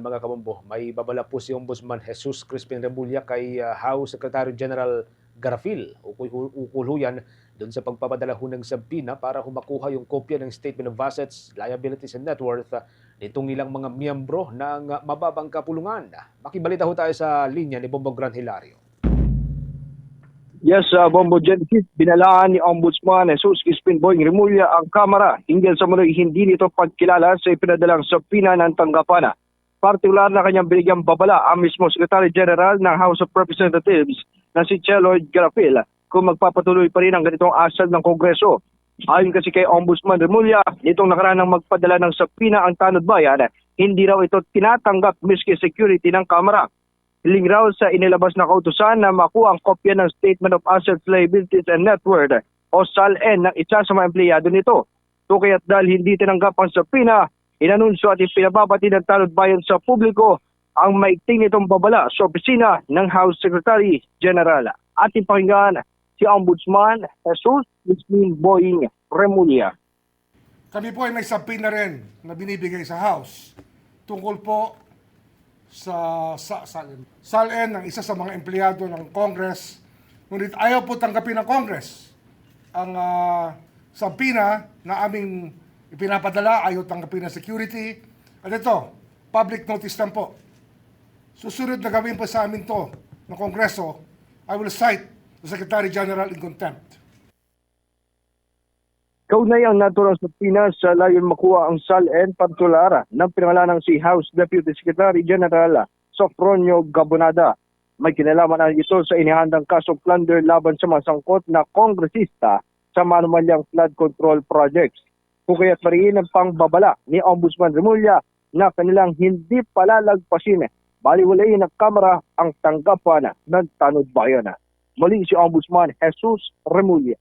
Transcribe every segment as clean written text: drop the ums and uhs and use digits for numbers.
Mga kabombo, may babala po si Ombudsman Jesus Crispin Remulla kay House Secretary General Garafil ukuluyan doon sa pagpapadala ho ng sabina para makuha yung kopya ng Statement of Assets, Liabilities and Net Worth nitong ilang mga miyembro ng mababang kapulungan. Makibalita ho tayo sa linya ni Bombong Gran Hilario. Yes, Bombo Genesis, binalaan ni Ombudsman Jesus Crispin Boying Remulla ang Kamara hinggil sa muloy hindi nito pagkilala sa ipinadalang sabina ng tanggapan. Partikular na kanyang binigyang babala ang mismo Secretary General ng House of Representatives na si Lloyd Garafil kung magpapatuloy pa rin ang ganitong asal ng Kongreso. Ayon kasi kay Ombudsman Remulla, nitong nakaraan ng magpadala ng sabina ang tanod bayan, hindi raw ito tinatanggap miski security ng Kamara. Hiling raw sa inilabas na kautusan na makuha ang kopya ng Statement of Assets, Liabilities and Net Worth o SALN ng isa sa mga empleyado nito. Kaya't dahil hindi tinanggap ang sabina, inanunsyo at ipinababati ng tanod bayan sa publiko ang maigting nitong babala sa opisina ng House Secretary General. Ating pakinggan si Ombudsman Jesus Crispin Boying Remulla. Kami po ay may sabina rin na binibigay sa House tungkol po sa SALN ng isa sa mga empleyado ng Congress. Ngunit ayaw po tanggapin ng Congress ang sabina na aming ipinapadala, ayaw tanggapin ng security. At ito, public notice lang po. Susunod na gawin po sa amin to ng Kongreso, I will cite the Secretary General in contempt. Kaunay ang naturang sabina sa layon makuha ang SALN partikular ng pinangalan ng si House Deputy Secretary General Sofronio Gabonada. May kinalaman na ito sa inihandang kaso plunder laban sa mga sangkot na kongresista sa manumalyang flood control projects. Kaya't mariin ang pangbabala ni Ombudsman Remulla na kanilang hindi palalagpasin, baliwalayin ng Kamara ang tanggapan ng tanod bayan. Muli si Ombudsman Jesus Remulla.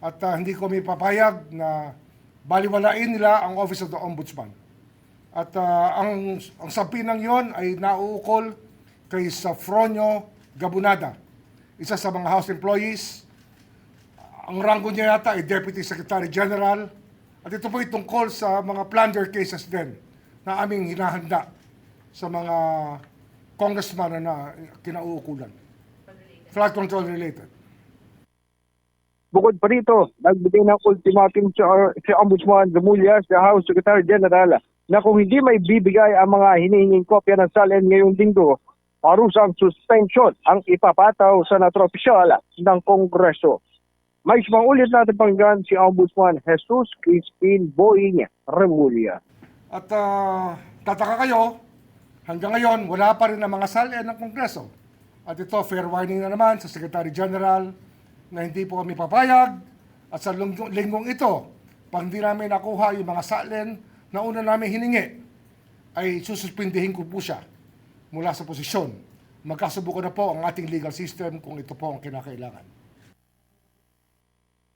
At hindi ko may papayag na baliwalain nila ang Office of the Ombudsman. At ang sabinang yon ay nauukol kay Sofronio Gabonada, isa sa mga House employees. Ang ranggo niya yata ay Deputy Secretary General. At ito po ay tungkol sa mga plunder cases din na aming hinahanda sa mga congressman na kinauukulan. Flood control related. Bukod pa rito, nagbigay ng ultimatum si Ombudsman Remulla sa House Secretary General na kung hindi may bibigay ang mga hinihinging kopya ng SALN ngayong linggo, parusang suspension ang ipapataw sa naturang opisyal ng Kongreso. May sumang ulit natin panggan si Ombudsman Jesus Crispin Boying Remulla. At tataka kayo, hanggang ngayon wala pa rin ang mga SALN ng Kongreso. At ito, fair warning na naman sa Secretary General na hindi po kami papayag at sa linggong ito, pag hindi namin nakuha yung mga SALN na una namin hiningi, ay sususpindihin ko po siya mula sa posisyon. Magkasubukan na po ang ating legal system kung ito po ang kinakailangan.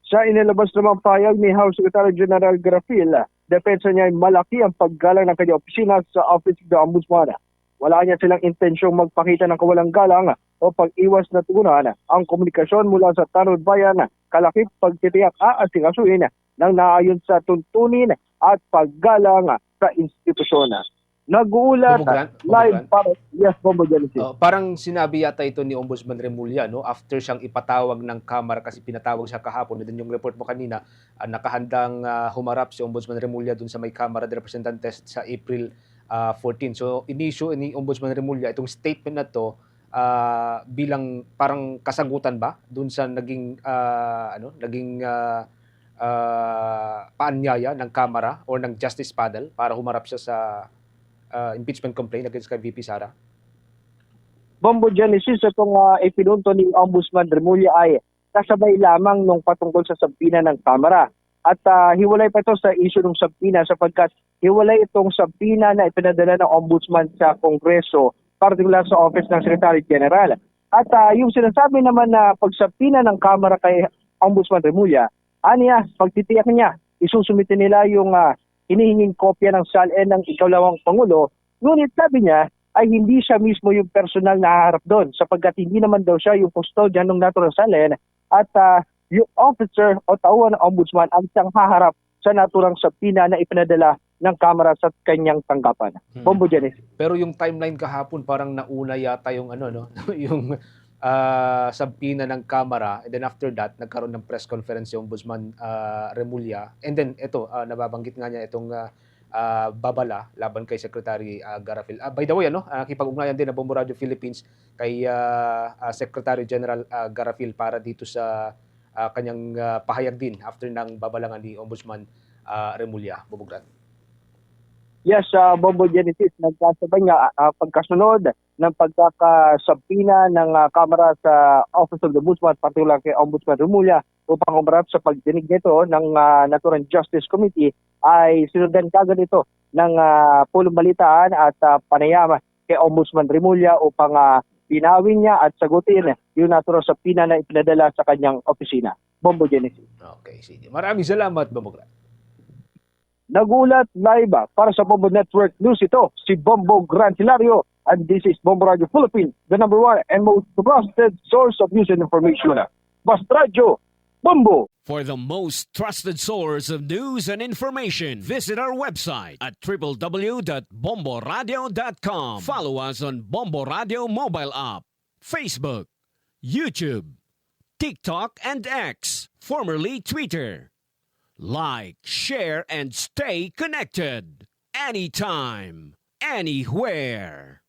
Sa inilabas namang payag ni House Secretary General Garafil, depensa niya ay malaki ang paggalang ng kanyang opisina sa Office of the Ombudsman. Wala niya silang intensyong magpakita ng kawalang galang o pag-iwas na tugunan ang komunikasyon mula sa tanod bayan, kalakip pagtitiyak aasikasuhin ng naayon sa tuntunin at paggalang sa institusyon. Nag-uulat live para yes, Bombo Genesis. Parang sinabi yata ito ni Ombudsman Remulla, no? After siyang ipatawag ng Kamara kasi pinatawag siya kahapon. Din yung report mo kanina, nakahandang humarap si Ombudsman Remulla dun sa may Kamara de Representantes sa April 14. So inisyu ni Ombudsman Remulla itong statement na to bilang parang kasagutan ba dun sa naging paanyaya ng Kamara or ng Justice Panel para humarap siya sa impeachment complaint against kay VP Sara? Bombo Genesis, itong ipinunto ni Ombudsman Remulla ay kasabay lamang nung patungkol sa sabina ng Kamara. At hiwalay pa ito sa issue ng sabina sapagkat hiwalay itong sabina na ipinadala ng Ombudsman sa Kongreso, partikular sa Office ng Secretary General. At yung sinasabi naman na pagsabina ng Kamara kay Ombudsman Remulla, pagtitiyak niya, isusumitin nila yung hinihinging kopya ng SALN ng ikalawang Pangulo, ngunit sabi niya ay hindi siya mismo yung personal na haharap doon sapagkat hindi naman daw siya yung custodian ng naturang SALN at yung officer o tauhan ng ombudsman ang siyang haharap sa naturang sabina na ipinadala ng kamera sa kanyang tanggapan. Bombo Genesis. Pero yung timeline kahapon parang nauna yata yung ano no, yung sabina ng Kamara, and then after that nagkaroon ng press conference yung Ombudsman Remulla, and then ito nababanggit nga niya itong babala laban kay Secretary Garafil. By the way, nakipag-ugnayan din ng Bombo Radio Philippines kay Secretary General Garafil para dito sa kanyang pahayag din after ng babalangan ni Ombudsman Remulla. Bubugran. Yes, Bombo Genesis, nagkasabay nga pagkasunod ng pagkakasabina ng Kamara sa Office of the Ombudsman, partikular kay Ombudsman Remulla, upang umarap sa pagdinig nito ng Natural Justice Committee, ay sinundan kagad ito ng pulong balitaan at panayama kay Ombudsman Remulla upang pinawin niya at sagutin yung natural sabina na ipinadala sa kanyang opisina. Bombo Genesis. Okay, sige. Maraming salamat, Bubugran. Nagulat live para sa Bombo Network News ito, si Bombo Gran Hilario, and this is Bombo Radio Philippines, the number one and most trusted source of news and information. Basta Radio, Bombo! For the most trusted source of news and information, visit our website at www.bomboradio.com. Follow us on Bombo Radio mobile app, Facebook, YouTube, TikTok, and X, formerly Twitter. Like, share, and stay connected. Anytime, anywhere.